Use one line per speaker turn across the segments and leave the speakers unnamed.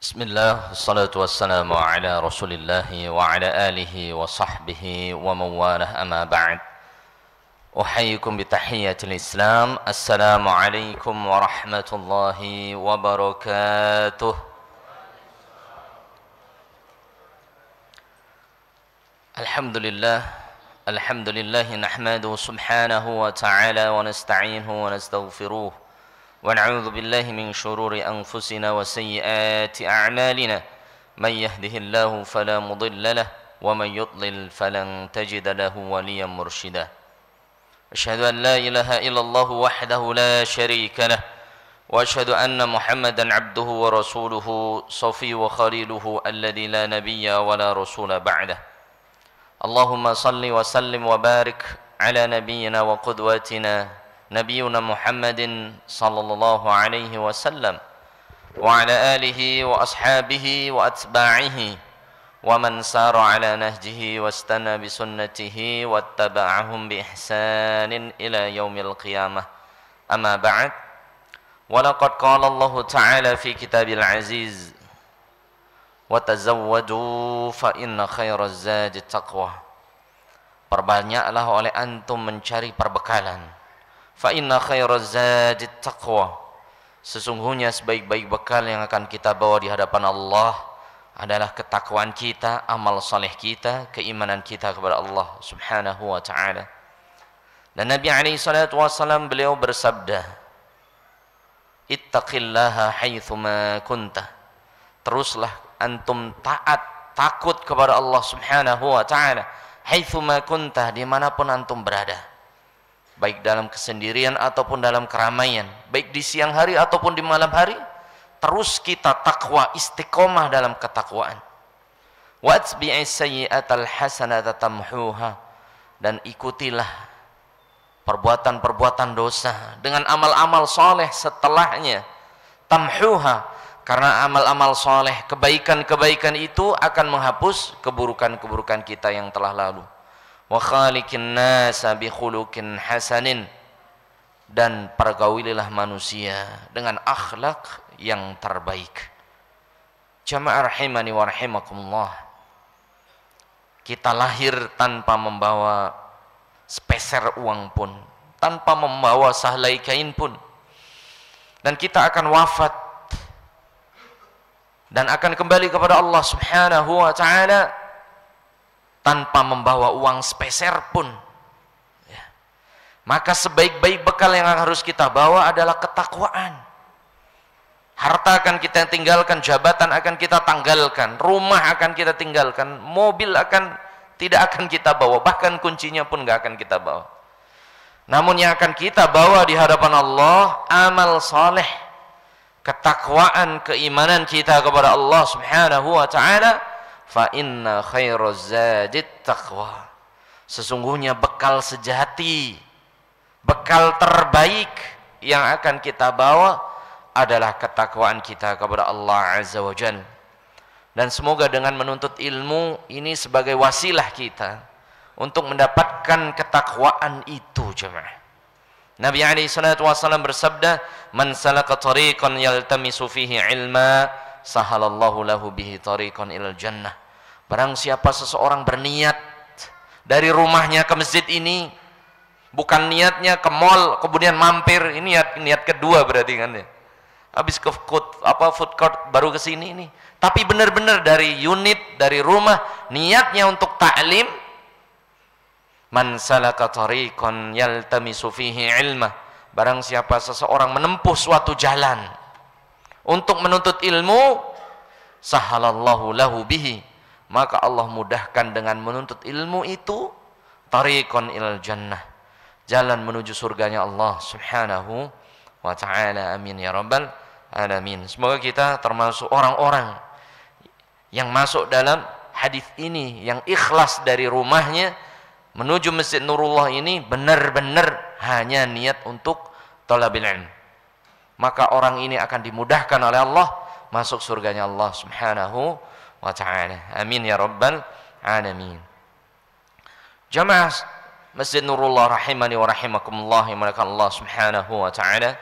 Bismillah, wassalatu wassalamu ala rasulillah wa ala alihi wa sahbihi wa mawalah amma ba'd. Uhayyikum bitahiyyatil Islam. Assalamu alaikum warahmatullahi wabarakatuh. Alhamdulillah nahmaduhu subhanahu wa ta'ala wa nasta'inuhu wa nastaghfiruh. ونعوذ بالله من شرور أنفسنا وسيئات أعمالنا من يهده الله فلا مضل له ومن يضلل فلن تجد له وليا مرشدا أشهد أن لا إله إلا الله وحده لا شريك له وأشهد أن محمدا عبده ورسوله صفي وخليله الذي لا نبي ولا رسول بعده اللهم صل وسلم وبارك على نبينا وقدوتنا نبينا محمد صلى الله عليه وسلم وعلى آله وأصحابه وأتباعه ومن سار على نهجه واستنى بسنته واتبعهم بإحسان إلى يوم القيامة أما بعد ولقد قال الله تعالى في كتاب العزيز وتزودوا فإن خير الزاد التقوى. Perbanyaklah oleh antum mencari perbekalan. Fa inna khairaz zadi taqwa. Sesungguhnya sebaik-baik bekal yang akan kita bawa di hadapan Allah adalah ketakwaan kita, amal saleh kita, keimanan kita kepada Allah Subhanahu wa taala. Dan Nabi alaihi salatu wasallam beliau bersabda, "Ittaqillaha haitsu ma kunta." Teruslah antum taat, takut kepada Allah Subhanahu wa taala haitsu ma kunta, dimanapun antum berada. Baik dalam kesendirian ataupun dalam keramaian, baik di siang hari ataupun di malam hari, terus kita takwa, istiqomah dalam ketakwaan. Watbi'is sayyi'atal hasanata tamhuha, dan ikutilah perbuatan-perbuatan dosa dengan amal-amal soleh setelahnya. Tamhuha, karena amal-amal soleh, kebaikan-kebaikan itu akan menghapus keburukan-keburukan kita yang telah lalu. Wa khaliqin nasa bi khuluqin hasanin, dan pergaulilah manusia dengan akhlak yang terbaik. Jamaah rahimani wa rahimakumullah, kita lahir tanpa membawa sepeser uang pun, tanpa membawa sahlai kain pun, dan kita akan wafat dan akan kembali kepada Allah Subhanahu wa taala tanpa membawa uang sepeser pun ya. Maka sebaik-baik bekal yang harus kita bawa adalah ketakwaan. Harta akan kita tinggalkan, jabatan akan kita tanggalkan, rumah akan kita tinggalkan, mobil tidak akan kita bawa, bahkan kuncinya pun gak akan kita bawa. Namun yang akan kita bawa di hadapan Allah, amal saleh, ketakwaan, keimanan kita kepada Allah Subhanahu wa ta'ala. Fa inna khairaz zadit taqwa. Sesungguhnya bekal sejati, bekal terbaik yang akan kita bawa adalah ketakwaan kita kepada Allah Azza wa Jalla. Dan semoga dengan menuntut ilmu ini sebagai wasilah kita untuk mendapatkan ketakwaan itu, jemaah. Nabi alaihi salatu wasallam bersabda, "Man salaka tariqan yaltamisu fihi ilma, sahalallahu lahu bihi tariqan ilal jannah." Barang siapa seseorang berniat dari rumahnya ke masjid ini, bukan niatnya ke mall kemudian mampir, ini niat kedua berarti kan ya. Habis ke food court baru ke sini ini. Tapi benar-benar dari unit, dari rumah, niatnya untuk ta'lim. Man salaka tariqan yaltamisu fihi ilma. Barang siapa seseorang menempuh suatu jalan untuk menuntut ilmu, sahalallahu lahu bihi, maka Allah mudahkan dengan menuntut ilmu itu tariqan ilal jannah, jalan menuju surganya Allah Subhanahu wa ta'ala. Amin ya rabbal alamin. Semoga kita termasuk orang-orang yang masuk dalam hadis ini, yang ikhlas dari rumahnya menuju Masjid Nurullah ini benar-benar hanya niat untuk thalabil ilm. Maka orang ini akan dimudahkan oleh Allah masuk surganya Allah Subhanahu wa ta'ala. Amin ya rabbal alamin. Jamaah Masjid Nurullah rahimani wa rahimakumullah, yang Allah Subhanahu wa ta'ala.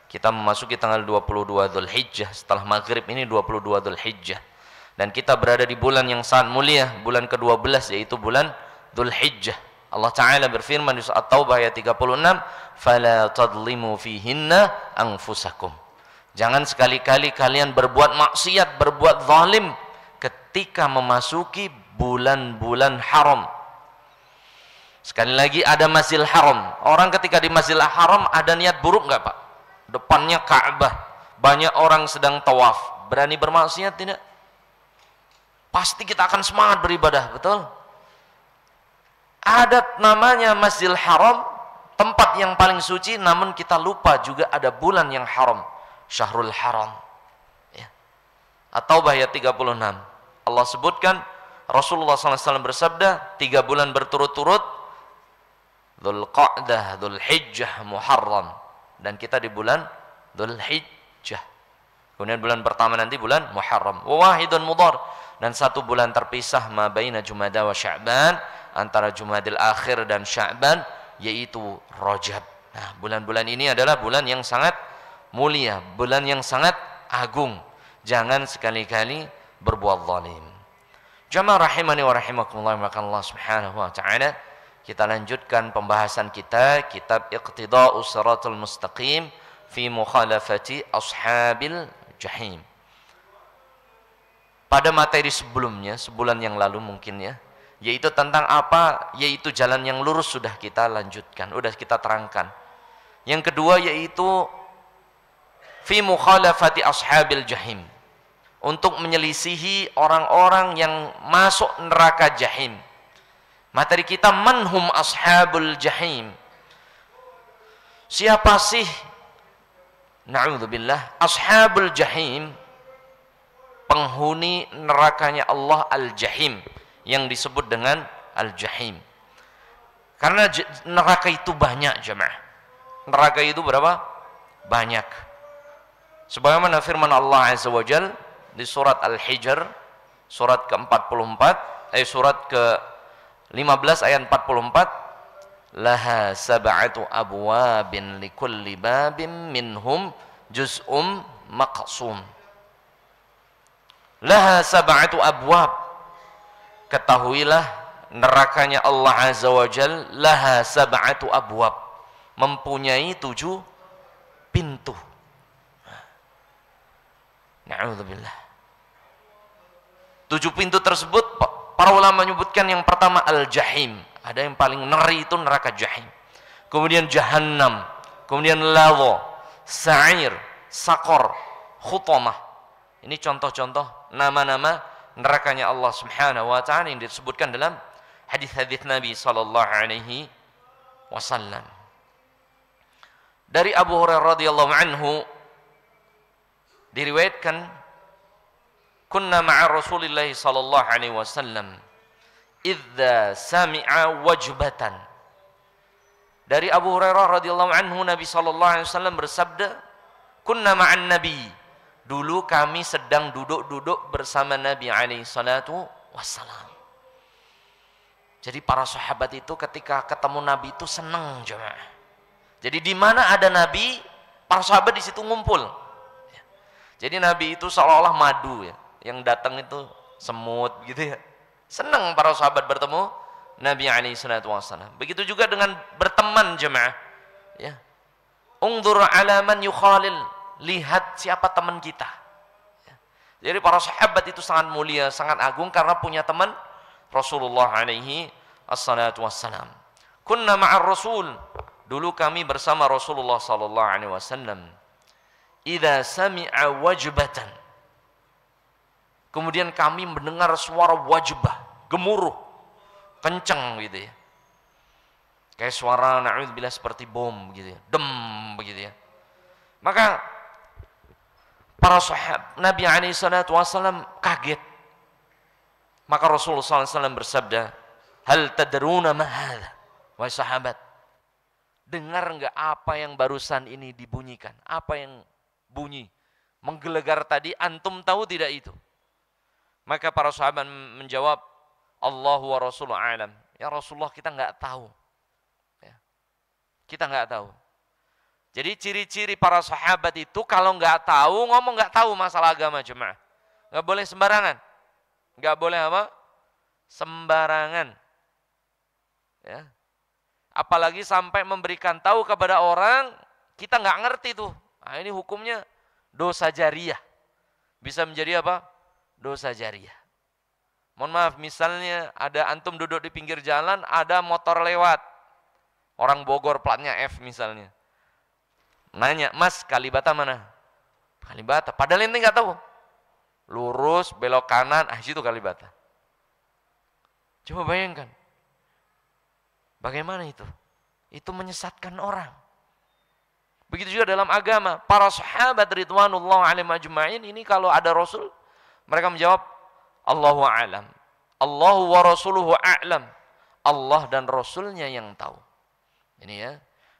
Kita memasuki tanggal 22 Dzulhijjah, setelah maghrib ini 22 Dzulhijjah. Dan kita berada di bulan yang sangat mulia, bulan ke-12 yaitu bulan Dzulhijjah. Allah Ta'ala berfirman di surat Taubah ayat 36, "Fala tadlimu fihinna anfusakum." Jangan sekali-kali kalian berbuat maksiat, berbuat zalim ketika memasuki bulan-bulan haram. Sekali lagi ada Masjidil Haram. Orang ketika di Masjidil Haram ada niat buruk enggak, Pak? Depannya Ka'bah, banyak orang sedang tawaf, berani bermaksiat tidak? Pasti kita akan semangat beribadah, betul? Ada namanya Masjidil Haram, tempat yang paling suci, namun kita lupa juga ada bulan yang haram, Syahrul Haram. Ya. At-Taubah ayat 36. Allah sebutkan, Rasulullah SAW bersabda, 3 bulan berturut-turut, Dzulqa'dah, Dzulhijjah, Muharram. Dan kita di bulan Dzulhijjah. Kemudian bulan pertama nanti bulan Muharram. Wahidun mudhar. Dan 1 bulan terpisah ma baina Jumada wa Sya'ban, antara Jumadil Akhir dan Sya'ban, yaitu Rajab. Nah, bulan-bulan ini adalah bulan yang sangat mulia, bulan yang sangat agung. Jangan sekali-kali berbuat zalim. Jamaah rahimani wa rahimakumullah, maka Allah Subhanahu wa taala, kita lanjutkan pembahasan kita kitab Iqtida'us Shiratal Mustaqim fi mukhalafati ashabil jahim. Pada materi sebelumnya, sebulan yang lalu mungkin ya, yaitu tentang apa? Yaitu jalan yang lurus sudah kita lanjutkan, sudah kita terangkan. Yang kedua yaitu fi mukhalafati ashabil jahim, untuk menyelisihi orang-orang yang masuk neraka jahim. Materi kita manhum ashabul jahim. Siapa sih, na'udzubillah, ashabul jahim? Penghuni nerakanya Allah al-jahim, yang disebut dengan al-jahim. Karena neraka itu banyak, jemaah. Neraka itu berapa? Banyak. Sebagaimana firman Allah Azza wa Jal di surat Al-Hijr, surat ke-44, surat ke-15 ayat 44, laha sab'atu abwabin likulli babin minhum juz'um maqsum. Laha sab'atu abwab. Ketahuilah nerakanya Allah Azza wa Jal, laha sab'atu abwab, mempunyai 7 pintu. Na'udzubillah. 7 pintu tersebut para ulama menyebutkan yang pertama al-jahim. Ada yang paling ngeri itu neraka jahim. Kemudian jahannam, kemudian lawa, sa'ir, sakor, khutamah. Ini contoh-contoh nama-nama nerakanya Allah Subhanahu wa taala yang disebutkan dalam hadis-hadis Nabi sallallahu alaihi wasallam. Dari Abu Hurairah radhiyallahu anhu diriwayatkan, kunna ma'a Rasulillah sallallahu alaihi wasallam idza sami'a wajbatan. Dari Abu Hurairah radhiyallahu anhu, Nabi sallallahu alaihi wasallam bersabda, kunna ma'an nabi, dulu kami sedang duduk-duduk bersama Nabi alaihi salatu wassalam. Jadi para sahabat itu ketika ketemu Nabi itu senang, jemaah. Jadi di mana ada Nabi, para sahabat di situ ngumpul. Jadi Nabi itu seolah-olah madu ya, yang datang itu semut gitu ya. Senang para sahabat bertemu Nabi alaihi salatu wassalam. Begitu juga dengan berteman, jemaah. Ya. Ungdur ala man yukhalil, lihat siapa teman kita. Ya. Jadi para sahabat itu sangat mulia, sangat agung karena punya teman Rasulullah alaihi assalatu wassalam. Kunna ma'ar Rasul, dulu kami bersama Rasulullah sallallahu alaihi wasallam. Idza sami'a wajbatan, kemudian kami mendengar suara wajbah, gemuruh kencang gitu ya, kayak suara na'udzubillah seperti bom gitu ya, dem begitu ya. Maka para sahabat Nabi alaihi salatu wasallam kaget. Maka Rasulullah SAW bersabda, hal tadruna ma hadza? Wahai sahabat, dengar enggak apa yang barusan ini dibunyikan? Apa yang bunyi menggelegar tadi, antum tahu tidak itu? Maka para sahabat menjawab, Allahu wa Rasuluh a'lam. Ya Rasulullah, kita enggak tahu. Ya. Kita enggak tahu. Jadi ciri-ciri para sahabat itu kalau nggak tahu, ngomong nggak tahu masalah agama jemaah. Nggak boleh sembarangan. Nggak boleh apa? Sembarangan. Ya. Apalagi sampai memberikan tahu kepada orang, kita nggak ngerti tuh. Nah, ini hukumnya dosa jariyah. Bisa menjadi apa? Dosa jariyah. Mohon maaf, misalnya ada antum duduk di pinggir jalan, ada motor lewat. Orang Bogor platnya F misalnya. Nanya, Mas, Kalibata mana? Kalibata. Padahal ente nggak tahu. Lurus, belok kanan, situ Kalibata. Coba bayangkan. Bagaimana itu? Itu menyesatkan orang. Begitu juga dalam agama. Para sahabat ridwanullah alaihim ajma'in ini kalau ada Rasul, mereka menjawab, Allahu a'lam. Allahu wa rasuluhu a'lam. Allah dan Rasulnya yang tahu. Ini ya.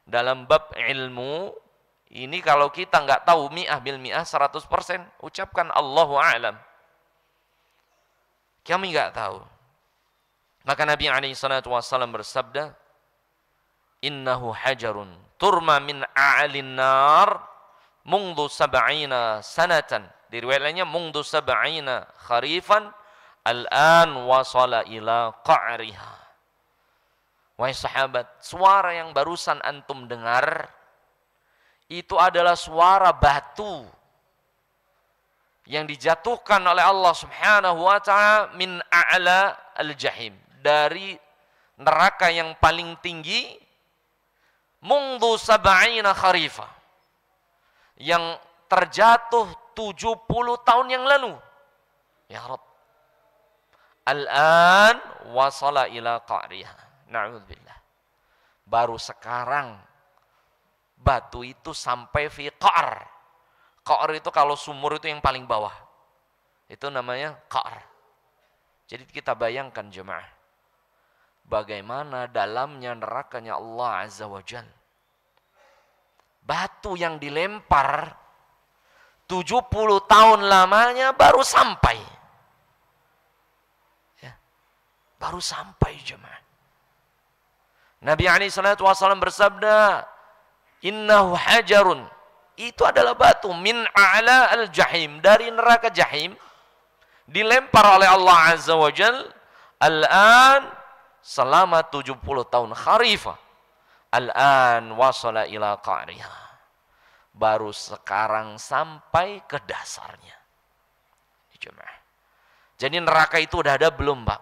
Dalam bab ilmu, ini kalau kita nggak tahu mi'ah bil mi'ah 100%, ucapkan Allahu a'lam. Kami nggak tahu. Maka Nabi SAW bersabda, Innahu hajarun turma min a'alin nar mungdu sab'ina sanatan. Di riwayat lainnya, mungdu sab'ina kharifan al-an wasala ila qa'riha. Wahai sahabat, suara yang barusan antum dengar, itu adalah suara batu yang dijatuhkan oleh Allah Subhanahu wa ta'ala min a'la al-jahim, dari neraka yang paling tinggi, mungdu sab'ina kharifa, yang terjatuh 70 tahun yang lalu. Ya Rabb, al-an wasala ila qa'riha. Na'udzubillah. Baru sekarang batu itu sampai fi qa'r. Qa'r itu kalau sumur itu yang paling bawah. Itu namanya qa'r. Jadi kita bayangkan jemaah, bagaimana dalamnya nerakanya Allah Azza wa Jalla. Batu yang dilempar 70 tahun lamanya baru sampai. Ya. Baru sampai jemaah. Nabi SAW bersabda, Innahu hajarun, itu adalah batu min a'la al-jahim, dari neraka jahim, dilempar oleh Allah Azza wa Jal, al-an, selama 70 tahun, kharifah, al-an wasala ila qa'riha, baru sekarang sampai ke dasarnya. Jadi neraka itu udah ada belum, Pak?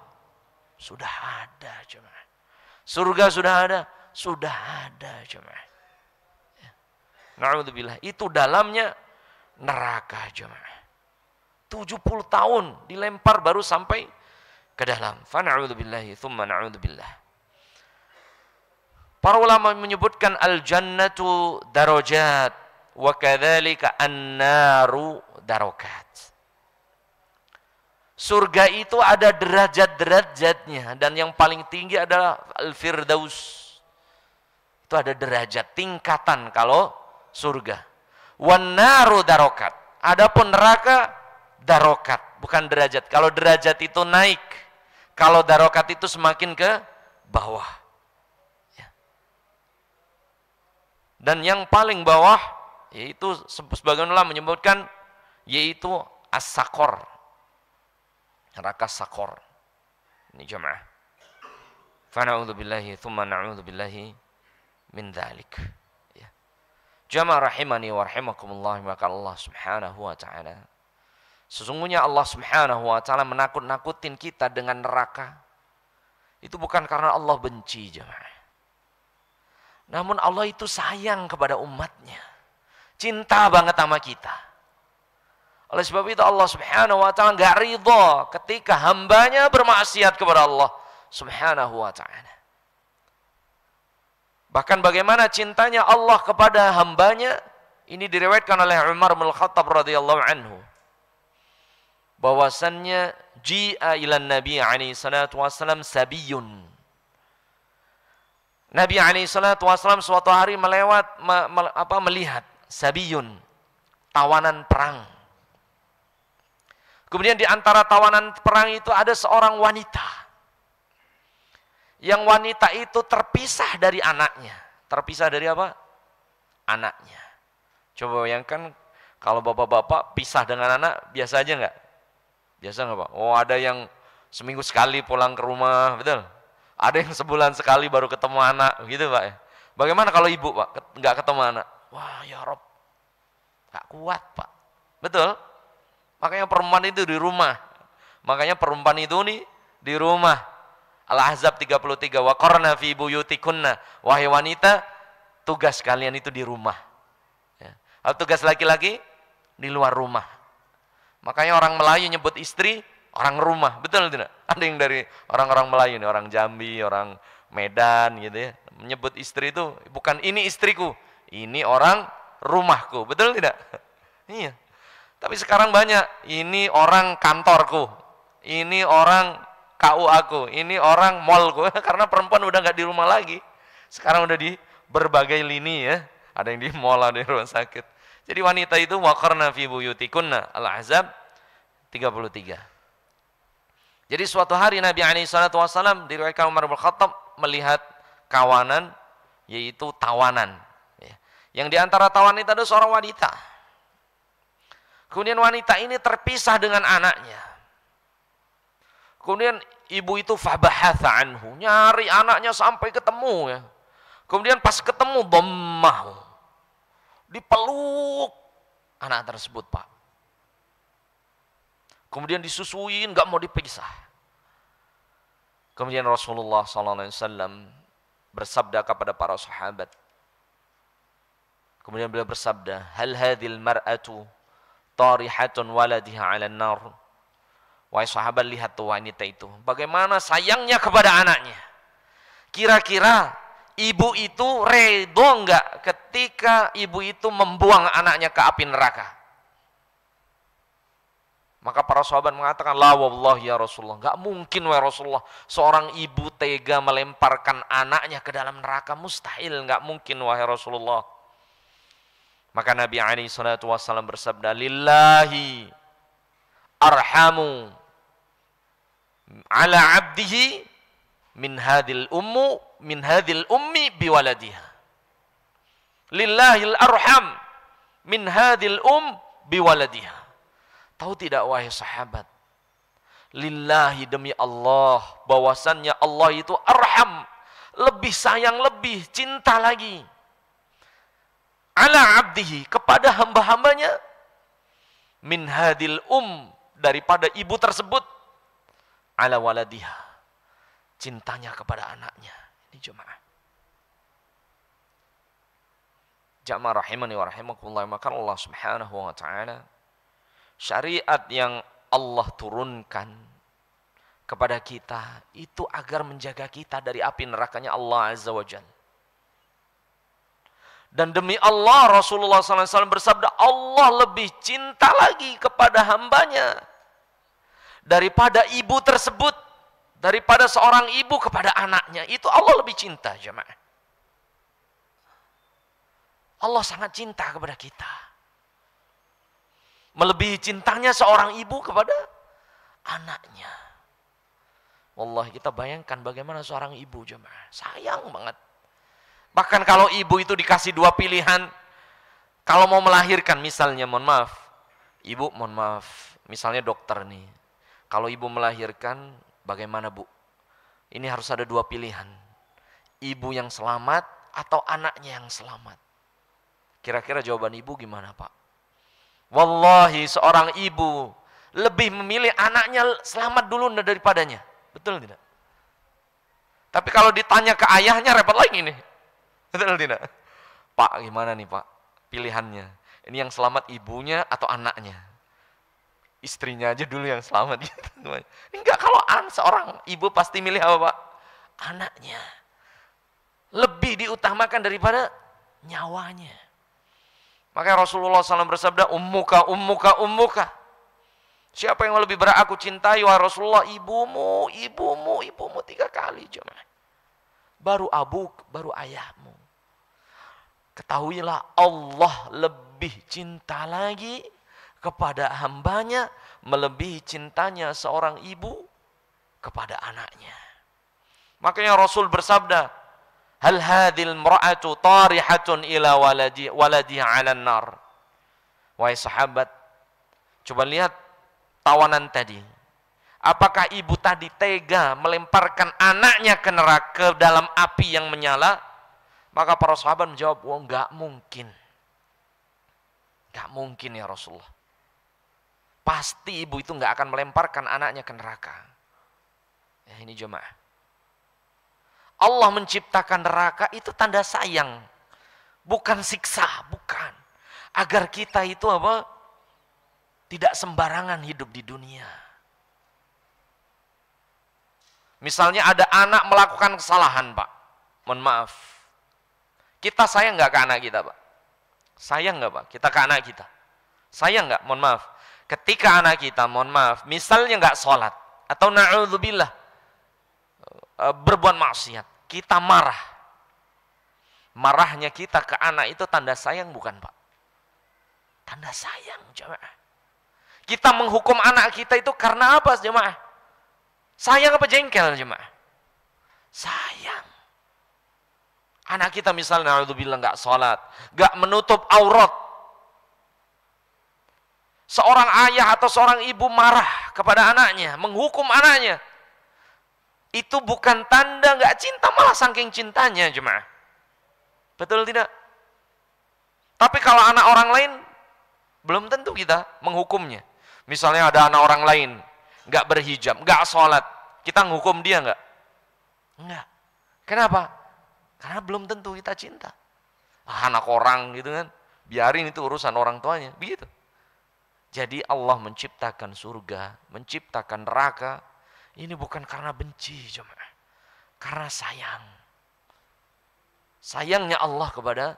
Sudah ada, jemaah. Surga sudah ada? Sudah ada, jemaah. Na'udzubillah, itu dalamnya neraka jemaah. 70 tahun dilempar baru sampai ke dalam. Fa na'udzubillahi thumma na'udzubillah. Para ulama menyebutkan al-jannatu darajat wa kadzalika an-naru darakat. Surga itu ada derajat-derajatnya, dan yang paling tinggi adalah al-firdaus. Itu ada derajat, tingkatan kalau surga. Wan naru darokat. Adapun neraka darokat, bukan derajat. Kalau derajat itu naik, kalau darokat itu semakin ke bawah. Ya. Dan yang paling bawah, yaitu sebagian ulama menyebutkan, yaitu as-sakor, neraka sakor. Ini jamaah. Fa na'udzubillahi thumma na'udzubillahi min dzalik. Jamaah rahimani wa rahimakumullah, maka Allah Subhanahu wa ta'ala, sesungguhnya Allah Subhanahu wa ta'ala menakut-nakutin kita dengan neraka. Itu bukan karena Allah benci jemaah. Namun Allah itu sayang kepada umatnya, cinta banget sama kita. Oleh sebab itu Allah Subhanahu wa ta'ala gak ridha ketika hambanya bermaksiat kepada Allah Subhanahu wa ta'ala. Bahkan bagaimana cintanya Allah kepada hambanya, ini diriwayatkan oleh Umar bin Khattab radhiyallahu anhu, bahwasannya ji'a ilan Nabi alaihi salatu wasallam sabiyun. Nabi alaihi salatu wasallam suatu hari melihat sabiyun, tawanan perang. Kemudian di antara tawanan perang itu ada seorang wanita. Yang wanita itu terpisah dari anaknya. Terpisah dari apa? anaknya. Coba bayangkan kalau bapak-bapak pisah dengan anak, biasa aja nggak? Biasa nggak Pak? Oh, ada yang seminggu sekali pulang ke rumah, betul? Ada yang sebulan sekali baru ketemu anak, gitu Pak ya. Bagaimana kalau ibu Pak, nggak ketemu anak? Wah ya Rob, nggak kuat Pak. Betul? Makanya perempuan itu di rumah. Makanya perempuan itu nih di rumah. Al-Ahzab 33, wa qarna fi buyutikunna. Wahai wanita, tugas kalian itu di rumah. Ya. Kalau tugas laki-laki di luar rumah. Makanya orang Melayu nyebut istri orang rumah, betul tidak? Ada yang dari orang-orang Melayu nih, orang Jambi, orang Medan gitu ya, menyebut istri itu bukan ini istriku, ini orang rumahku, betul tidak? Iya. Tapi sekarang banyak, ini orang kantorku, ini orang KUA aku, ini orang mallku, karena perempuan udah nggak di rumah lagi. Sekarang udah di berbagai lini ya, ada yang di mall, ada yang di rumah sakit. Jadi wanita itu waqarna fi buyutikunna, Al-Ahzab 33. Jadi suatu hari Nabi SAW diriwayatkan Umar bin Khattab melihat kawanan, yaitu tawanan. Yang diantara tawanan itu ada seorang wanita. Kemudian wanita ini terpisah dengan anaknya. Kemudian ibu itu fabahatha anhu, nyari anaknya sampai ketemu ya. Kemudian pas ketemu dhammah, dipeluk anak tersebut Pak. Kemudian disusuin, nggak mau dipisah. Kemudian Rasulullah SAW bersabda kepada para sahabat. Kemudian beliau bersabda, hal hadhil mar'atu tarihatun waladiha 'alan nar. Wahai sahabat, lihat tuh wanita itu, bagaimana sayangnya kepada anaknya. Kira-kira ibu itu redho enggak ketika ibu itu membuang anaknya ke api neraka? Maka para sahabat mengatakan, la wallahi ya Rasulullah, enggak mungkin wahai Rasulullah seorang ibu tega melemparkan anaknya ke dalam neraka, mustahil, enggak mungkin wahai Rasulullah. Maka Nabi SAW bersabda, lillahi arhamu ala abdihi min hadhil ummi biwaladiha. Lillahil arham min hadhil biwaladiha. Tahu tidak wahai sahabat, lillahi, demi Allah, bahwasannya Allah itu arham, lebih sayang, lebih cinta lagi, ala abdihi, kepada hamba-hambanya, min hadhil daripada ibu tersebut, ala waladiha, cintanya kepada anaknya. Ini jemaah. Jamaah rahimani wa rahimakumullah, maka Allah Subhanahu wa taala, syariat yang Allah turunkan kepada kita itu agar menjaga kita dari api nerakanya Allah Azza wa Jalla. Dan demi Allah, Rasulullah SAW bersabda, Allah lebih cinta lagi kepada hambanya daripada ibu tersebut, daripada seorang ibu kepada anaknya. Itu Allah lebih cinta, jemaah. Allah sangat cinta kepada kita, melebihi cintanya seorang ibu kepada anaknya. Wallahi, kita bayangkan bagaimana seorang ibu, jemaah, sayang banget. Bahkan kalau ibu itu dikasih dua pilihan, kalau mau melahirkan misalnya, mohon maaf, ibu mohon maaf, misalnya dokter nih, kalau ibu melahirkan, bagaimana Bu? Ini harus ada dua pilihan, ibu yang selamat atau anaknya yang selamat. Kira-kira jawaban ibu gimana Pak? Wallahi, seorang ibu lebih memilih anaknya selamat dulu daripadanya. Betul tidak? Tapi kalau ditanya ke ayahnya repot lagi nih. Betul tidak? Pak, gimana nih Pak pilihannya? Ini yang selamat ibunya atau anaknya? Istrinya aja dulu yang selamat gitu. Enggak, kalau seorang ibu pasti milih apa Pak? Anaknya. Lebih diutamakan daripada nyawanya. Maka Rasulullah SAW bersabda, ummuka, ummuka, ummuka. Siapa yang lebih berat aku cintai, wahai Rasulullah? Ibumu, ibumu, ibumu 3 kali, jemaah. Baru abuk, baru ayahmu. Ketahuilah Allah lebih cinta lagi kepada hambanya, melebihi cintanya seorang ibu kepada anaknya. Makanya Rasul bersabda, hal hadhil mar'atu tarihatun ila waladiha 'alan nar. Wahai sahabat, coba lihat tawanan tadi. Apakah ibu tadi tega melemparkan anaknya ke neraka dalam api yang menyala? Maka para sahabat menjawab, "Oh, enggak mungkin. Enggak mungkin ya Rasulullah. Pasti ibu itu enggak akan melemparkan anaknya ke neraka." Ya, ini jemaah. Allah menciptakan neraka itu tanda sayang, bukan siksa, bukan. Agar kita itu apa? Tidak sembarangan hidup di dunia. Misalnya ada anak melakukan kesalahan, Pak. Mohon maaf. Kita sayang nggak ke anak kita, Pak? Sayang nggak, Pak? Kita ke anak kita. Sayang nggak? Mohon maaf. Ketika anak kita, mohon maaf, misalnya nggak sholat atau na'udzubillah berbuat maksiat, kita marah. Marahnya kita ke anak itu tanda sayang bukan, Pak? Tanda sayang, jemaah. Kita menghukum anak kita itu karena apa, jemaah? Sayang apa jengkel, jemaah? Sayang. Anak kita misalnya na'udzubillah nggak sholat, nggak menutup aurat. Seorang ayah atau seorang ibu marah kepada anaknya, menghukum anaknya. Itu bukan tanda nggak cinta, malah saking cintanya, jemaah. Betul tidak? Tapi kalau anak orang lain, belum tentu kita menghukumnya. Misalnya ada anak orang lain, nggak berhijab, nggak sholat, kita menghukum dia nggak? Nggak. Kenapa? Karena belum tentu kita cinta. Anak orang gitu kan, biarin itu urusan orang tuanya, begitu. Jadi Allah menciptakan surga, menciptakan neraka, ini bukan karena benci, jemaah. Karena sayang. Sayangnya Allah kepada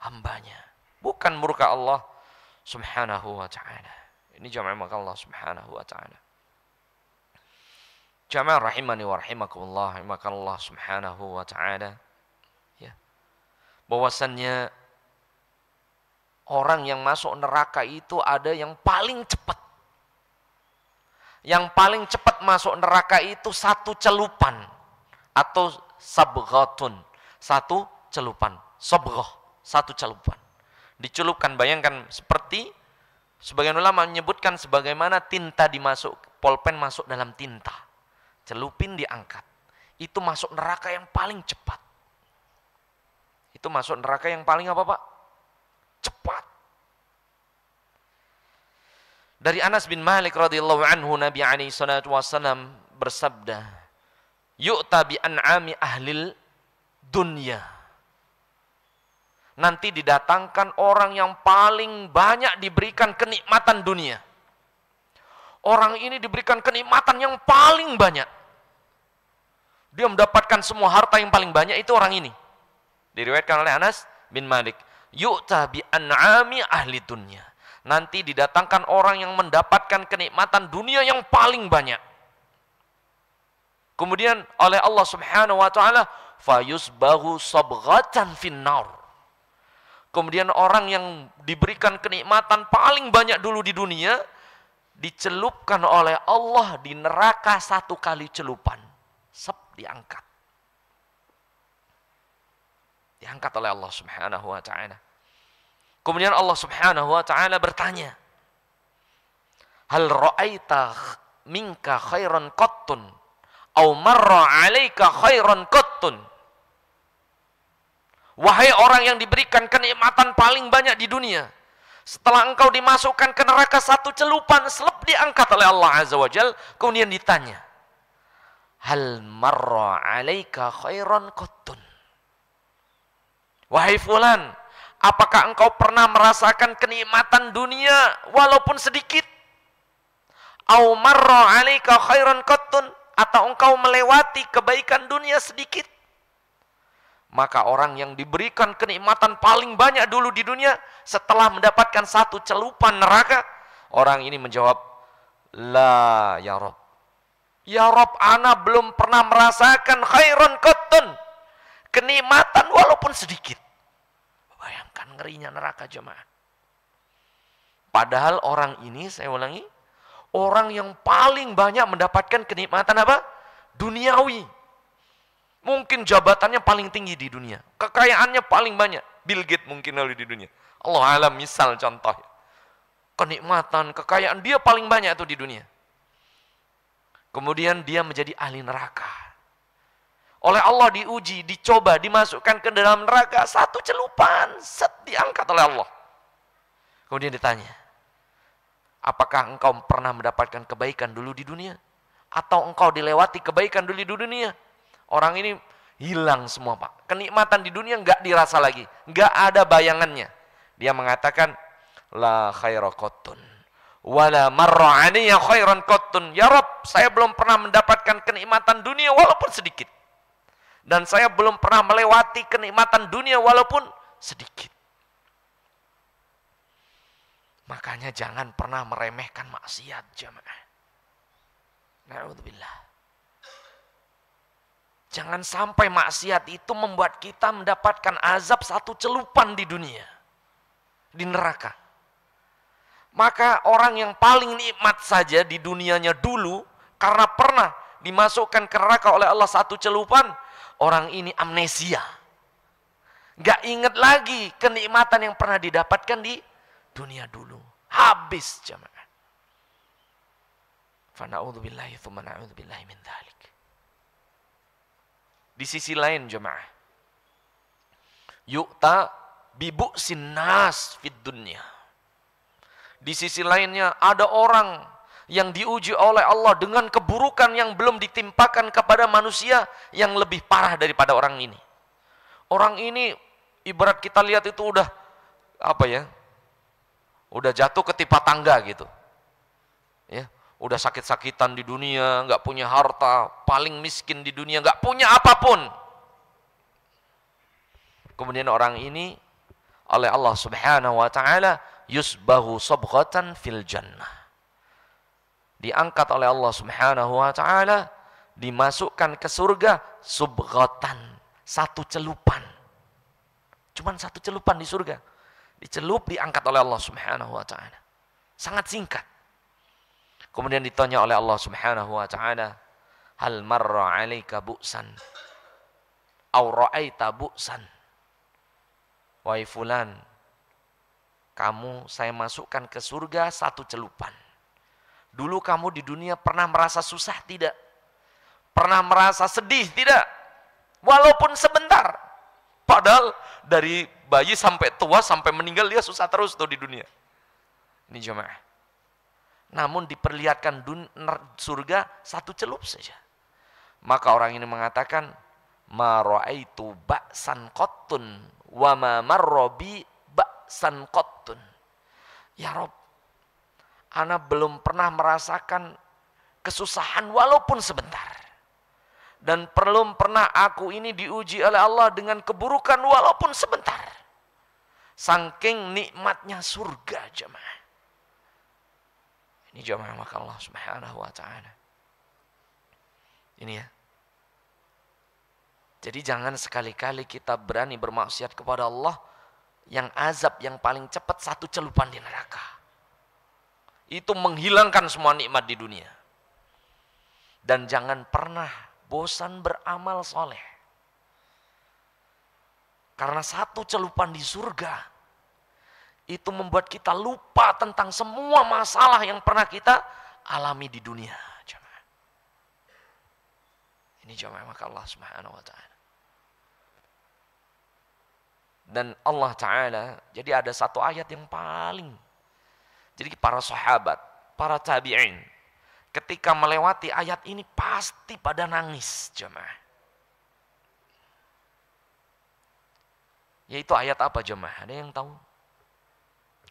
hambanya. Bukan murka Allah subhanahu wa ta'ala. Ini jemaah maka Allah subhanahu wa ta'ala. Jemaah rahimani wa rahimakumullah, maka Allah subhanahu wa ta'ala. Ya. Bahwasannya orang yang masuk neraka itu ada yang paling cepat. Yang paling cepat masuk neraka itu satu celupan atau sabghatun, satu celupan, sabghah, satu celupan. Dicelupkan, bayangkan seperti sebagian ulama menyebutkan sebagaimana tinta dimasuk, pulpen masuk dalam tinta. Celupin diangkat. Itu masuk neraka yang paling cepat. Itu masuk neraka yang paling apa, Pak? Cepat. Dari Anas bin Malik radhiyallahu anhu, Nabi alaihi salatu wasallam bersabda, "Yu'ta bi an'ami ahlil dunya." Nanti didatangkan orang yang paling banyak diberikan kenikmatan dunia. Orang ini diberikan kenikmatan yang paling banyak. Dia mendapatkan semua harta yang paling banyak, itu orang ini. Diriwayatkan oleh Anas bin Malik, "Yu'ta bi an'ami ahli dunya." Nanti didatangkan orang yang mendapatkan kenikmatan dunia yang paling banyak. Kemudian oleh Allah subhanahu wa ta'ala, fayusbahu sabghatan finnar. Kemudian orang yang diberikan kenikmatan paling banyak dulu di dunia, dicelupkan oleh Allah di neraka satu kali celupan. Sep, diangkat. Diangkat oleh Allah subhanahu wa ta'ala. Kemudian Allah subhanahu wa ta'ala bertanya, hal ra'aita minka khairan qattun au marra alaika khairan qattun. Wahai orang yang diberikan kenikmatan paling banyak di dunia, setelah engkau dimasukkan ke neraka satu celupan, selep diangkat oleh Allah azza wa jal. Kemudian ditanya, hal marra alaika khairan qattun. Wahai fulan, apakah engkau pernah merasakan kenikmatan dunia walaupun sedikit? Au marra 'alaika khairan qattun, atau engkau melewati kebaikan dunia sedikit? Maka orang yang diberikan kenikmatan paling banyak dulu di dunia, setelah mendapatkan satu celupan neraka, orang ini menjawab, la ya Rabb. Ya Rabb, ana belum pernah merasakan khairan qattun, kenikmatan walaupun sedikit. Bayangkan ngerinya neraka, jemaah. Padahal orang ini, saya ulangi, orang yang paling banyak mendapatkan kenikmatan apa? Duniawi. Mungkin jabatannya paling tinggi di dunia. Kekayaannya paling banyak. Bill Gates mungkin lalu di dunia. Allah alam, misal contoh. Kenikmatan, kekayaan dia paling banyak itu di dunia. Kemudian dia menjadi ahli neraka. Oleh Allah diuji, dicoba, dimasukkan ke dalam neraka. Satu celupan, diangkat oleh Allah. Kemudian ditanya, apakah engkau pernah mendapatkan kebaikan dulu di dunia? Atau engkau dilewati kebaikan dulu di dunia? Orang ini hilang semua, Pak. Kenikmatan di dunia enggak dirasa lagi. Enggak ada bayangannya. Dia mengatakan, la khaira qattun wala marra alayya khairan qattun. Ya Rabb, saya belum pernah mendapatkan kenikmatan dunia walaupun sedikit. Dan saya belum pernah melewati kenikmatan dunia walaupun sedikit. Makanya jangan pernah meremehkan maksiat, jamaah. Na'udzubillah. Jangan sampai maksiat itu membuat kita mendapatkan azab satu celupan di dunia. Di neraka. Maka orang yang paling nikmat saja di dunianya dulu, karena pernah dimasukkan ke neraka oleh Allah satu celupan, orang ini amnesia. Gak ingat lagi kenikmatan yang pernah didapatkan di dunia dulu. Habis, jamaah. Fa na'udzubillahi tsumma na'udzubillahi min dzalik. Di sisi lain, jemaah, yu'ta bibu'sin nas fid dunya. Di sisi lainnya ada orang yang diuji oleh Allah dengan keburukan yang belum ditimpakan kepada manusia yang lebih parah daripada orang ini. Orang ini ibarat kita lihat itu udah udah jatuh ketimpa tangga gitu. Ya. Udah sakit-sakitan di dunia, nggak punya harta, paling miskin di dunia, nggak punya apapun. Kemudian orang ini oleh Allah Subhanahu wa taala yusbahu sabghatan fil jannah. Diangkat oleh Allah Subhanahu wa taala, dimasukkan ke surga subghatan, satu celupan. Cuman satu celupan di surga. Dicelup, diangkat oleh Allah Subhanahu wa taala. Sangat singkat. Kemudian ditanya oleh Allah Subhanahu wa taala, hal marra 'alaika bu'san aw ra'aita bu'san. Wahai fulan, kamu saya masukkan ke surga satu celupan. Dulu kamu di dunia pernah merasa susah tidak? Pernah merasa sedih tidak? Walaupun sebentar. Padahal dari bayi sampai tua sampai meninggal dia susah terus tuh di dunia. Ini jemaah. Namun diperlihatkan surga satu celup saja. Maka orang ini mengatakan, ma ra'aitu ba'san qattun wa ma marra bi ba'san qattun. Ya Rabb, ana belum pernah merasakan kesusahan walaupun sebentar. Dan belum pernah aku ini diuji oleh Allah dengan keburukan walaupun sebentar. Saking nikmatnya surga, jemaah. Ini jamaah maka Allah Subhanahu wa taala. Ini ya. Jadi jangan sekali-kali kita berani bermaksiat kepada Allah yang azab yang paling cepat satu celupan di neraka. Itu menghilangkan semua nikmat di dunia. Dan jangan pernah bosan beramal soleh. Karena satu celupan di surga itu membuat kita lupa tentang semua masalah yang pernah kita alami di dunia. Jamaah. Ini jamaah maka Allah Subhanahu wa taala. Dan Allah Ta'ala, jadi ada satu ayat yang paling. Jadi para sahabat, para tabi'in, ketika melewati ayat ini pasti pada nangis, jamaah. Yaitu ayat apa, jamaah? Ada yang tahu?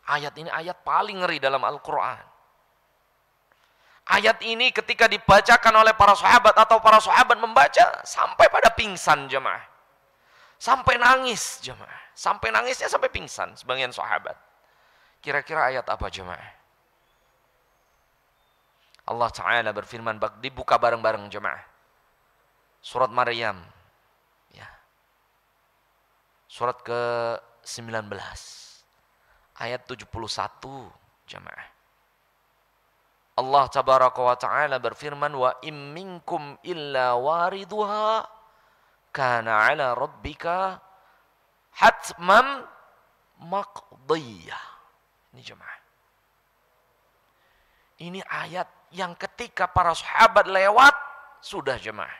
Ayat ini ayat paling ngeri dalam Al-Quran. Ayat ini ketika dibacakan oleh para sahabat atau para sahabat membaca sampai pada pingsan, jemaah. Sampai nangis, jemaah. Sampai nangisnya sampai pingsan sebagian sahabat. Kira-kira ayat apa, jemaah? Allah Ta'ala berfirman, dibuka bareng-bareng, jemaah. Surat Maryam. Ya. Surat ke-19. Ayat 71, jamaah. Allah Tabaraka wa Ta'ala berfirman, wa im minkum illa wariduha kana 'ala rabbika hatman maqdiyah. Ini jemaah. Ini ayat yang ketika para sahabat lewat, sudah jemaah.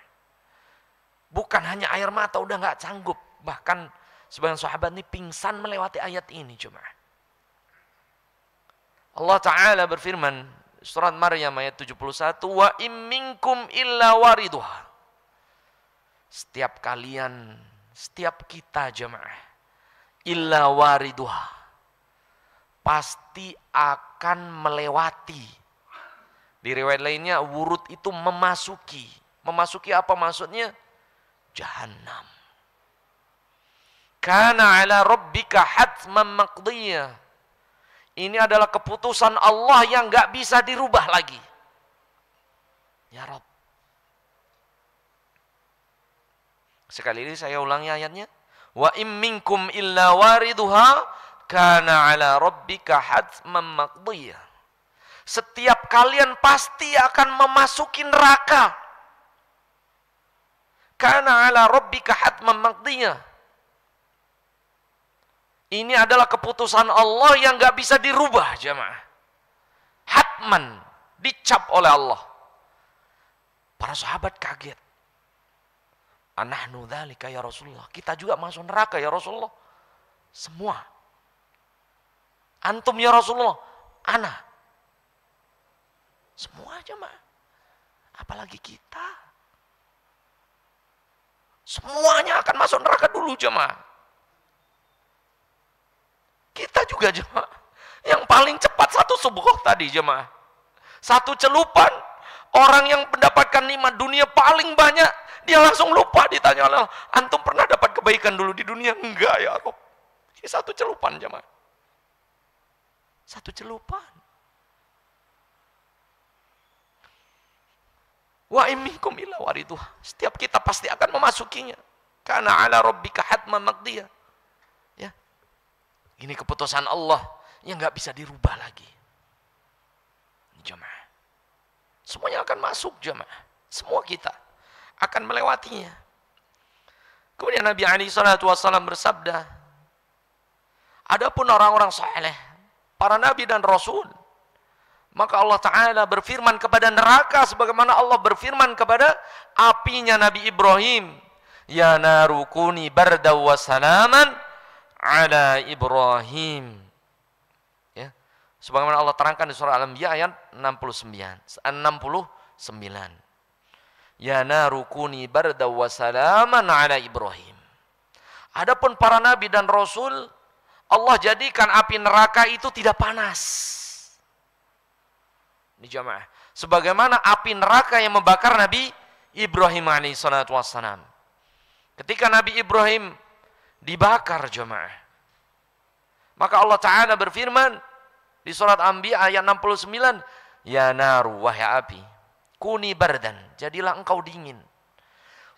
Bukan hanya air mata, udah nggak sanggup. Bahkan sebagian sahabat ini pingsan melewati ayat ini jemaah. Allah Ta'ala berfirman, surat Maryam ayat 71, wa im minkum illa wariduha. Setiap kalian, setiap kita jemaah, illa wariduha, pasti akan melewati. Di riwayat lainnya, wurud itu memasuki. Memasuki apa maksudnya? Jahannam. Kana 'ala rabbika hatman maqdiyah. Ini adalah keputusan Allah yang gak bisa dirubah lagi. Ya Rabb. Sekali ini saya ulangi ayatnya. Wa im minkum illa wariduha kana 'ala rabbika hatman maqdiyah. Setiap kalian pasti akan memasuki neraka. Kana 'ala rabbika hatman maqdiyah. Ini adalah keputusan Allah yang gak bisa dirubah jemaah. Hatman, dicap oleh Allah. Para sahabat kaget. Anahnu dzalika ya Rasulullah. Kita juga masuk neraka ya Rasulullah. Semua. Antum ya Rasulullah. Ana. Semua jemaah. Apalagi kita. Semuanya akan masuk neraka dulu jemaah. Kita juga jemaah. Yang paling cepat satu subuh tadi jemaah. Satu celupan. Orang yang mendapatkan nikmat dunia paling banyak. Dia langsung lupa ditanya Allah. Antum pernah dapat kebaikan dulu di dunia? Enggak ya Rob. Ini satu celupan jemaah. Satu celupan. Wa imminkum illa wariduha. Setiap kita pasti akan memasukinya. Kana 'ala rabbika hatman maqdiyah. Ini keputusan Allah yang nggak bisa dirubah lagi. Jemaah. Semuanya akan masuk jemaah. Semua kita akan melewatinya. Kemudian Nabi SAW bersabda, adapun orang-orang saleh, para nabi dan rasul, maka Allah Ta'ala berfirman kepada neraka sebagaimana Allah berfirman kepada apinya Nabi Ibrahim, ya narukuni barda wa salaman ala Ibrahim. Ya. Sebagaimana Allah terangkan di surah Al-Anbiya ayat 69. Ya narukuni barda wa salaman ala Ibrahim. Adapun para nabi dan rasul, Allah jadikan api neraka itu tidak panas. Ini jamaah. Sebagaimana api neraka yang membakar Nabi Ibrahim alaihissalatu wassalam. Ketika Nabi Ibrahim dibakar jemaah. Maka Allah Ta'ala berfirman di surat Anbiya ayat 69, ya naru wahai api, kuni bardan, jadilah engkau dingin.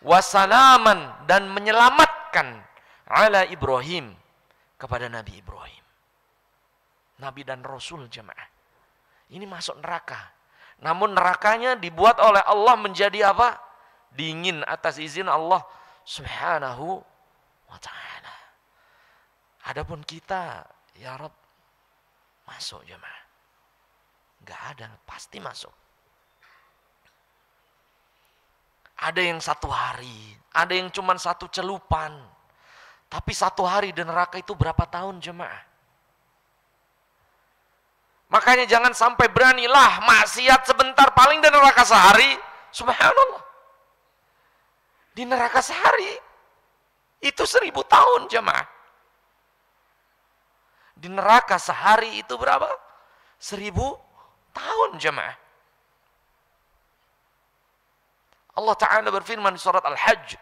Wasalaman, dan menyelamatkan ala Ibrahim, kepada Nabi Ibrahim. Nabi dan Rasul jemaah. Ini masuk neraka. Namun nerakanya dibuat oleh Allah menjadi apa? Dingin atas izin Allah Subhanahu wa ta'ala. Adapun kita, ya Rabb, masuk jemaah. Enggak ada, pasti masuk. Ada yang 1 hari, ada yang cuma 1 celupan. Tapi 1 hari di neraka itu berapa tahun jemaah? Makanya jangan sampai beranilah maksiat sebentar, paling di neraka sehari. Subhanallah. Di neraka sehari itu 1000 tahun jemaah. Di neraka sehari itu berapa? 1000 tahun jemaah. Allah Ta'ala berfirman di surat Al-Hajj.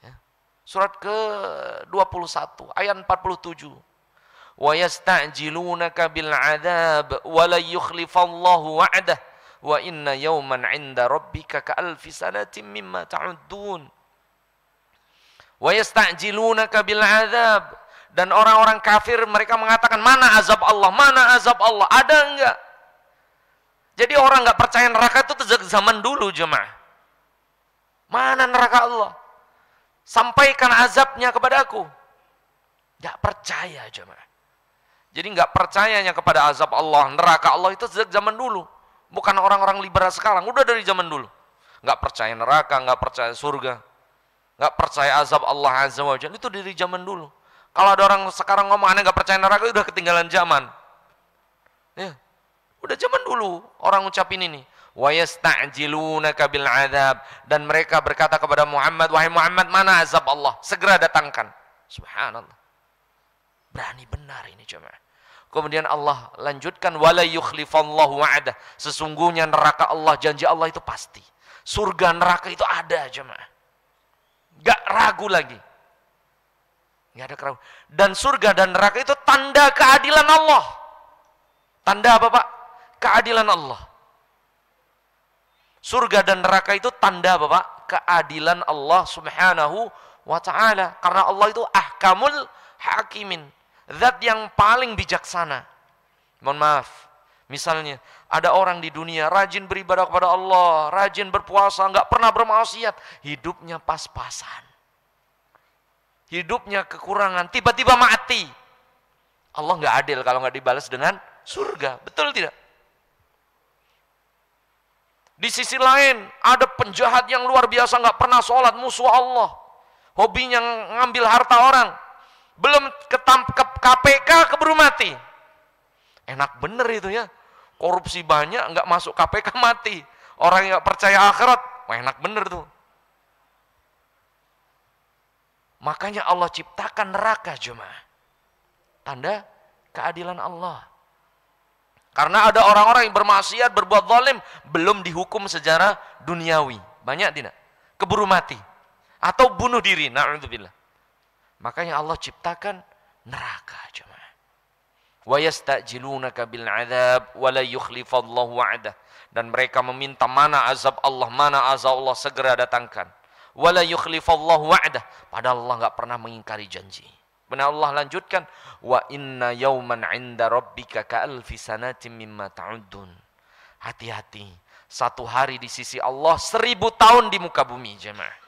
Ya. Surat ke-21 ayat 47. Wa yasta'jilunaka bil 'adzab wa la yukhlifallahu wa'dah wa inna yawman 'inda rabbika ka alfi sanatin mimma ta'uddun. Wa yasta'jilunaka bil 'adzab. Dan orang-orang kafir mereka mengatakan, mana azab Allah? Mana azab Allah? Ada enggak? Jadi orang enggak percaya neraka itu sejak zaman dulu jemaah. Mana neraka Allah? Sampaikan azabnya kepadaku. Gak percaya jemaah. Jadi gak percayanya kepada azab Allah, neraka Allah itu sejak zaman dulu. Bukan orang-orang liberal sekarang, udah dari zaman dulu. Gak percaya neraka, gak percaya surga, gak percaya azab Allah Azza wa Jalla, itu dari zaman dulu. Kalau ada orang sekarang ngomong aneh gak percaya neraka, udah ketinggalan zaman. Ya, udah zaman dulu orang ucapin ini. Wa yasta'jilunaka bil adzab, dan mereka berkata kepada Muhammad, wahai Muhammad, mana azab Allah? Segera datangkan. Subhanallah. Berani benar ini jemaah. Kemudian Allah lanjutkan, wala yukhlifallahu wa'dah. Sesungguhnya neraka Allah, janji Allah itu pasti. Surga neraka itu ada jemaah. Gak ragu lagi. Gak ada keraguan. Dan surga dan neraka itu tanda keadilan Allah. Tanda apa Pak? Keadilan Allah. Surga dan neraka itu tanda apa Pak? Keadilan Allah subhanahu wa ta'ala. Karena Allah itu ahkamul hakimin. Zat yang paling bijaksana. Mohon maaf. Misalnya, ada orang di dunia rajin beribadah kepada Allah, rajin berpuasa, nggak pernah bermaksiat. Hidupnya pas-pasan. Hidupnya kekurangan, tiba-tiba mati. Allah nggak adil kalau nggak dibalas dengan surga. Betul tidak? Di sisi lain, ada penjahat yang luar biasa, nggak pernah sholat, musuh Allah. Hobinya ngambil harta orang. Belum ketangkep KPK, keburu mati. Enak bener itu ya. Korupsi banyak, nggak masuk KPK mati. Orang yang nggak percaya akhirat, enak bener tuh. Makanya Allah ciptakan neraka jemaah. Tanda keadilan Allah. Karena ada orang-orang yang bermaksiat, berbuat zalim, belum dihukum secara duniawi. Banyak tidak? Keburu mati. Atau bunuh diri. Na'udzubillah. Makanya Allah ciptakan neraka jemaah. Wa yasta'jilunaka bil 'adzab wa la yukhlifallahu wa'dah. Dan mereka meminta mana azab Allah, mana azab Allah, segera datangkan. Wa la yukhlifallahu wa'dah. Padahal Allah enggak pernah mengingkari janji. Benar Allah lanjutkan, wa inna yawman 'inda rabbika ka'alfi sanatin mimma ta'uddun. Hati-hati, satu hari di sisi Allah 1000 tahun di muka bumi jemaah.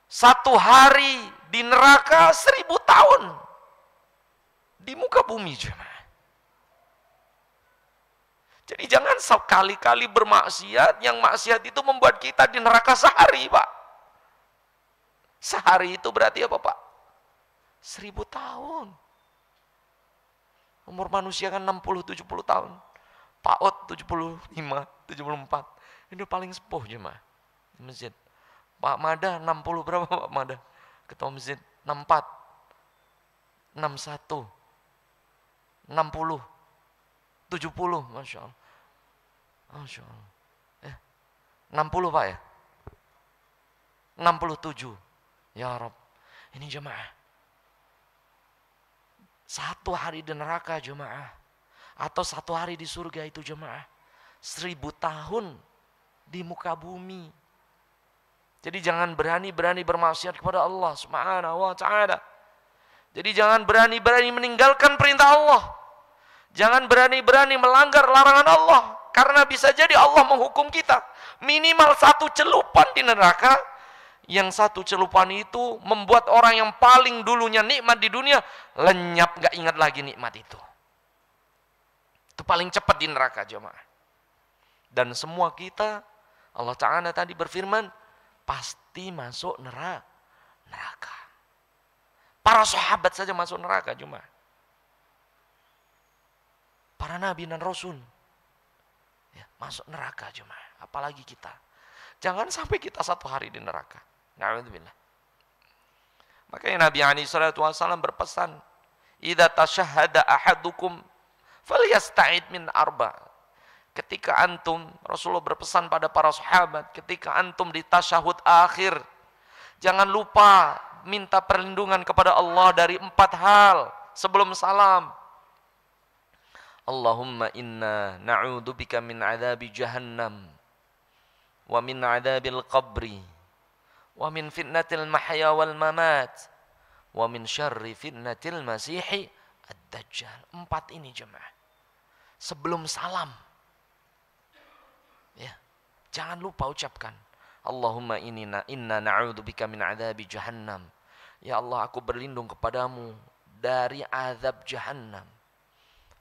Satu hari di neraka 1000 tahun di muka bumi jemaah. Jadi jangan sekali-kali bermaksiat, yang maksiat itu membuat kita di neraka sehari Pak. Sehari itu berarti apa Pak? 1000 tahun. Umur manusia kan 60-70 tahun. PAUD 75, 74. Ini paling sepuh jemaah di masjid. Pak Mada 60 berapa Pak Mada? Ketua masjid 64, 61, 60, 70, Masya Allah. Masya Allah. 60 Pak ya? 67. Ya Rabb. Ini jemaah. Satu hari di neraka jemaah. Atau satu hari di surga itu jemaah. 1000 tahun di muka bumi. Jadi jangan berani-berani bermaksiat kepada Allah Subhanahu wa ta'ala. Jadi jangan berani-berani meninggalkan perintah Allah. Jangan berani-berani melanggar larangan Allah. Karena bisa jadi Allah menghukum kita. Minimal satu celupan di neraka. Yang satu celupan itu membuat orang yang paling dulunya nikmat di dunia lenyap, gak ingat lagi nikmat itu. Itu paling cepat di neraka jemaah. Dan semua kita, Allah Ta'ala tadi berfirman, pasti masuk neraka. Para sahabat saja masuk neraka jemaah. Para nabi dan rasul ya, masuk neraka jemaah. Apalagi kita. Jangan sampai kita satu hari di neraka. Na'udzubillah. Makanya Nabi SAW berpesan, idza tashahhada ahadukum falyasta'id min arba. Ketika antum, Rasulullah berpesan pada para sahabat, ketika antum di tasyahud akhir, jangan lupa minta perlindungan kepada Allah dari 4 hal sebelum salam. Allahumma inna na'udzubika min adzabi jahannam wa min adzabil qabri wa min fitnatil mahya wal mamat wa min syarri fitnatil masihi ad-dajjal. 4 ini jemaah sebelum salam. Ya. Jangan lupa ucapkan. Allahumma inna na'udzubika min adzabi jahannam. Ya Allah, aku berlindung kepadamu dari azab jahannam.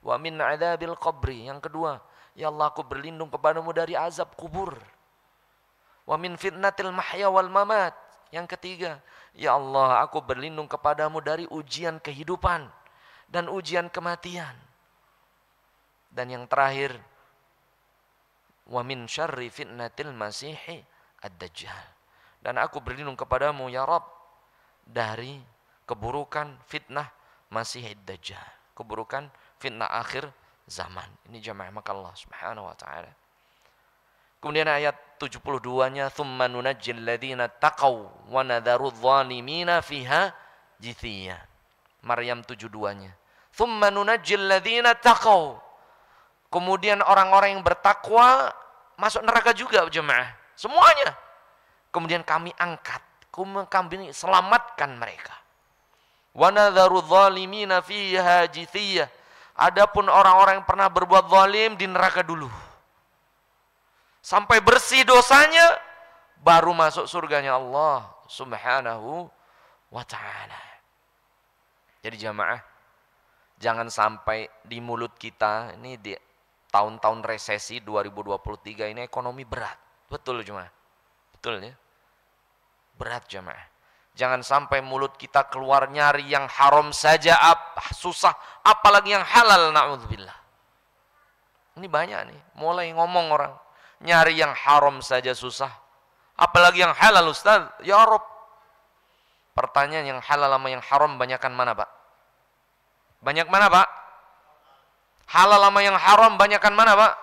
Wa min adzabil qabri. Yang kedua, ya Allah, aku berlindung kepadamu dari azab kubur. Wa min fitnatil mahya wal mamat. Yang ketiga, ya Allah, aku berlindung kepadamu dari ujian kehidupan dan ujian kematian. Dan yang terakhir, wa min syarri fitnatil masihi ad-dajjal. Dan aku berlindung kepadamu ya Rabb dari keburukan fitnah Masih ad-Dajjal, keburukan fitnah akhir zaman. Ini jamaah maka Allah Subhanahu wa taala. Kemudian ayat 72-nya, "Tsumma nunajjil ladzina taqaw wa nadharu adh-dhalimina fiha jithiyya." Maryam 72-nya. "Tsumma nunajjil ladzina taqaw." Kemudian orang-orang yang bertakwa masuk neraka juga jemaah. Semuanya. Kemudian kami angkat, kami selamatkan mereka. Wa nadharu adh-dhalimina fiha jithiyya. Adapun orang-orang yang pernah berbuat zalim di neraka dulu. Sampai bersih dosanya, baru masuk surganya Allah Subhanahu wa ta'ala. Jadi jamaah, jangan sampai di mulut kita, ini di tahun-tahun resesi 2023 ini ekonomi berat. Betul jemaah? Betul ya? Berat jemaah. Jangan sampai mulut kita keluar nyari yang haram saja susah, apalagi yang halal, na'udzubillah. Ini banyak nih, mulai ngomong orang. Nyari yang haram saja susah, apalagi yang halal Ustaz. Ya Rabb, pertanyaan, yang halal sama yang haram banyakan mana Pak? Banyak mana Pak? Halal sama yang haram banyakan mana Pak?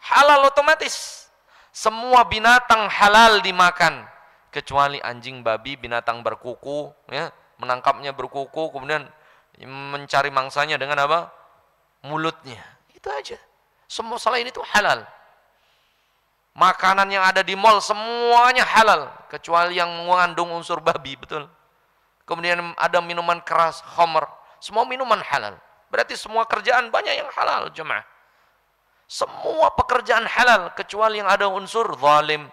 Halal otomatis. Semua binatang halal dimakan, kecuali anjing, babi, binatang berkuku, ya, menangkapnya berkuku, kemudian mencari mangsanya dengan apa? Mulutnya. Itu aja. Semua selain itu halal. Makanan yang ada di mal semuanya halal, kecuali yang mengandung unsur babi, betul. Kemudian ada minuman keras, khamr, semua minuman halal. Berarti semua kerjaan banyak yang halal, jemaah. Semua pekerjaan halal, kecuali yang ada unsur zalim,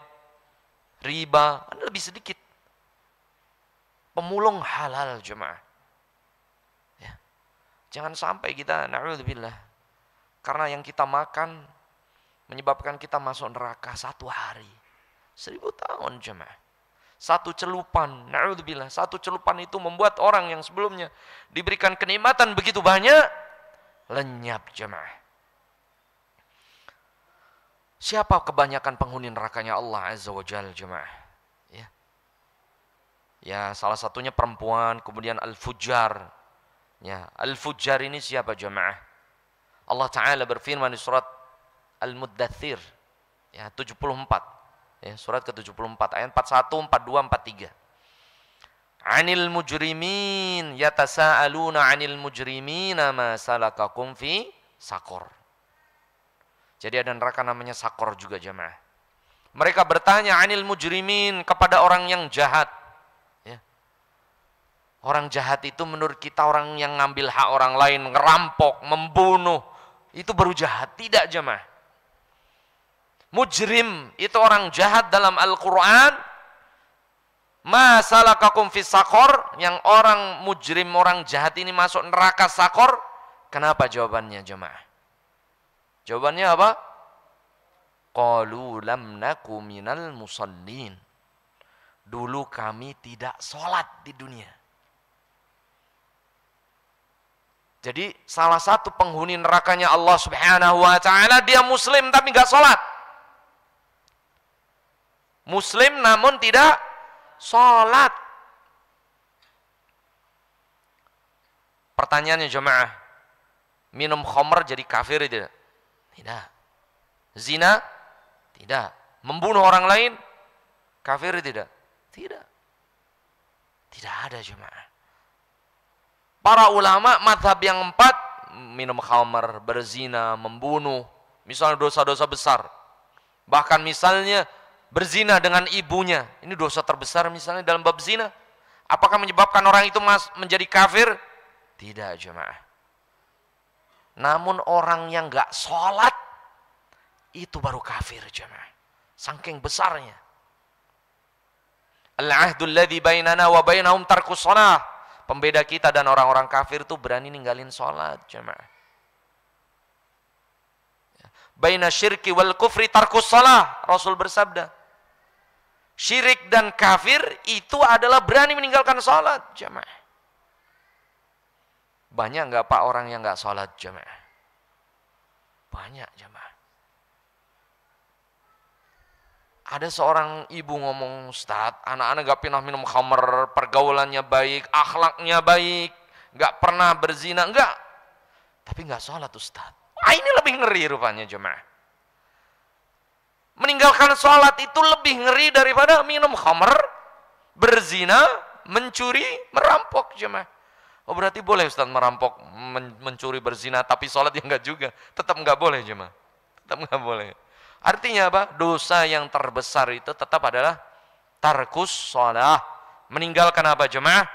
riba, ada lebih sedikit. Pemulung halal, jemaah. Ya. Jangan sampai kita, na'udzubillah, karena yang kita makan menyebabkan kita masuk neraka 1 hari, 1000 tahun jemaah. Satu celupan, na'udzubillah, satu celupan itu membuat orang yang sebelumnya diberikan kenikmatan begitu banyak, lenyap jemaah. Siapa kebanyakan penghuni nerakanya Allah Azza wa Jalla jemaah? Ya. Ya, salah satunya perempuan, kemudian al-fujjar. Ya, al-fujjar ini siapa jemaah? Allah Ta'ala berfirman di surat Al-Muddathir, ya, 74, ya, surat ke-74, ayat 41, 42, 43. Anil mujrimin yatasa'aluna anil mujrimina ma salakakum fi sakor. Jadi ada neraka namanya sakor juga jemaah. Mereka bertanya anil mujrimin, kepada orang yang jahat. Ya. Orang jahat itu menurut kita orang yang ngambil hak orang lain, ngerampok, membunuh, itu baru jahat. Tidak jemaah. Mujrim itu orang jahat dalam Al-Quran. Ma salakakum fis sakor, yang orang mujrim, orang jahat ini masuk neraka sakor. Kenapa jawabannya jemaah? Jawabannya apa? Qalu lam naku minal musallin. Dulu kami tidak sholat di dunia. Jadi salah satu penghuni nerakanya Allah Subhanahu wa ta'ala, dia muslim tapi nggak sholat. Muslim namun tidak sholat. Pertanyaannya jemaah, minum khamr jadi kafir tidak? Tidak. Zina? Tidak. Membunuh orang lain? Kafir tidak? Tidak. Tidak ada jemaah. Para ulama mazhab yang 4, minum khamr, berzina, membunuh, misalnya dosa-dosa besar. Bahkan misalnya berzina dengan ibunya, ini dosa terbesar misalnya dalam bab zina. Apakah menyebabkan orang itu menjadi kafir? Tidak jemaah. Namun orang yang gak sholat, itu baru kafir jemaah. Saking besarnya. Al-ahdul ladzi bainana wa bainahum tarkus shalah. Pembeda kita dan orang-orang kafir itu berani ninggalin sholat, jemaah. Baina syirki wal kufri tarkus shalah. Rasul bersabda, syirik dan kafir itu adalah berani meninggalkan sholat, jemaah. Banyak nggak Pak orang yang nggak sholat, jemaah? Banyak, jemaah. Ada seorang ibu ngomong, Ustaz, anak-anak gak pernah minum khamr, pergaulannya baik, akhlaknya baik, gak pernah berzina, enggak. Tapi gak sholat, Ustaz. Ini lebih ngeri rupanya, jemaah. Meninggalkan sholat itu lebih ngeri daripada minum khamr, berzina, mencuri, merampok, jemaah. Oh berarti boleh Ustaz merampok, mencuri, berzina, tapi sholat ya enggak juga. Tetap enggak boleh, jemaah. Tetap enggak boleh. Artinya apa? Dosa yang terbesar itu tetap adalah tarkus shalah. Meninggalkan apa, jemaah?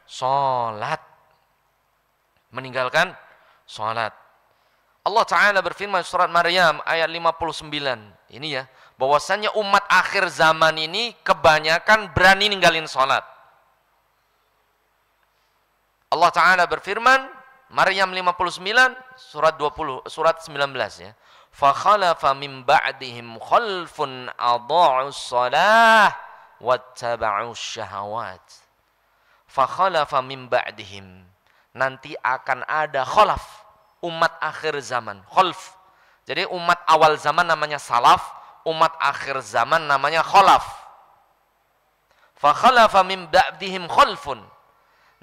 Salat. Meninggalkan salat. Allah Ta'ala berfirman surat Maryam ayat 59. Ini ya, bahwasannya umat akhir zaman ini kebanyakan berani ninggalin salat. Allah Ta'ala berfirman Maryam 59 surat 19 ya. فَخَلَفَ مِنْ بَعْدِهِمْ خَلْفٌ أَضَاعُوا الصَّلَاةَ وَاتَّبَعُوا الشَّهَوَاتِ. فَخَلَفَ مِنْ بَعْدِهِمْ. Nanti akan ada khalaf, umat akhir zaman. Khalf. Jadi umat awal zaman namanya salaf, umat akhir zaman namanya khalaf. فَخَلَفَ مِنْ بَعْدِهِمْ خَلْفٌ.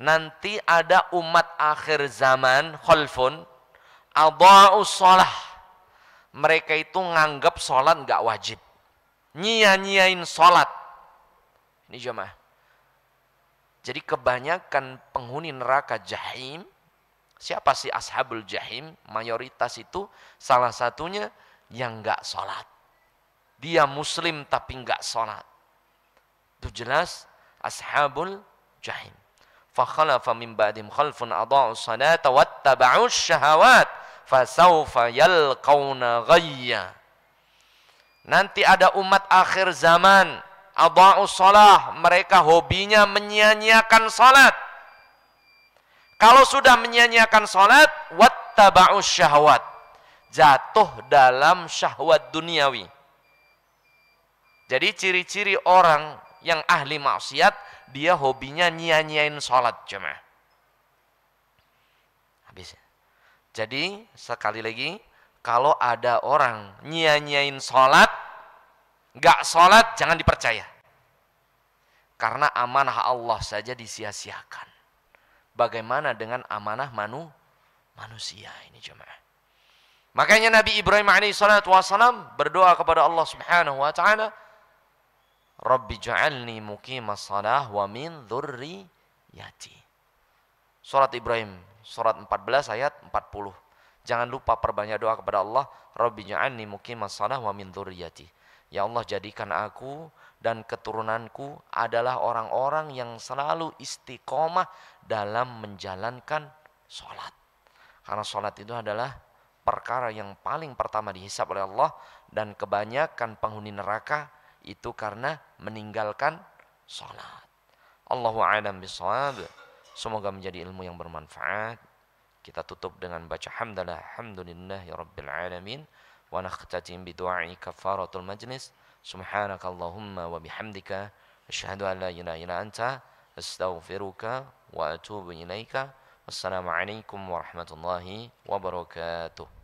Nanti ada umat akhir zaman, khalfun, أَضَاعُوا الصَّلَاةَ. Mereka itu nganggap sholat nggak wajib, nyia-nyiain sholat. Ini jemaah. Jadi kebanyakan penghuni neraka jahim, siapa sih ashabul jahim? Mayoritas itu salah satunya yang nggak sholat. Dia muslim tapi nggak sholat. Itu jelas ashabul jahim. Fakhalafa min ba'dihim khalfun adha'u ssalata wattaba'u syahawat. Fasaufa yalqauna ghayya. Nanti ada umat akhir zaman, adha'u shalah, mereka hobinya menyia-nyiakan salat. Kalau sudah menyia-nyiakan salat, wattaba'u syahwat, jatuh dalam syahwat duniawi. Jadi ciri-ciri orang yang ahli maksiat, dia hobinya nyia-nyiain salat, jemaah. Habis. Jadi sekali lagi, kalau ada orang nyia-nyiain sholat, gak sholat, jangan dipercaya. Karena amanah Allah saja disia-siakan. Bagaimana dengan amanah manusia ini, jemaah? Makanya Nabi Ibrahim alaihissalam berdoa kepada Allah subhanahu wa ta'ala, Rabbi ja'alni muqimas shalah wa min dzurriyyati. Surat Ibrahim surat 14 ayat 40. Jangan lupa perbanyak doa kepada Allah, Rabbi ja'alni muqimas shalah wa min dzurriyyati. Ya Allah, jadikan aku dan keturunanku adalah orang-orang yang selalu istiqomah dalam menjalankan sholat. Karena sholat itu adalah perkara yang paling pertama dihisab oleh Allah, dan kebanyakan penghuni neraka itu karena meninggalkan sholat. Allahu a'lam bishawab. Semoga menjadi ilmu yang bermanfaat. Kita tutup dengan baca hamdalillahi rabbil alamin wa nakhtatim bi du'ai kafaratul majlis. Subhanakallahumma wa bihamdika asyhadu an la ilaha illa anta astaghfiruka wa atubu ilaika. Wassalamu alaikum warahmatullahi wabarakatuh.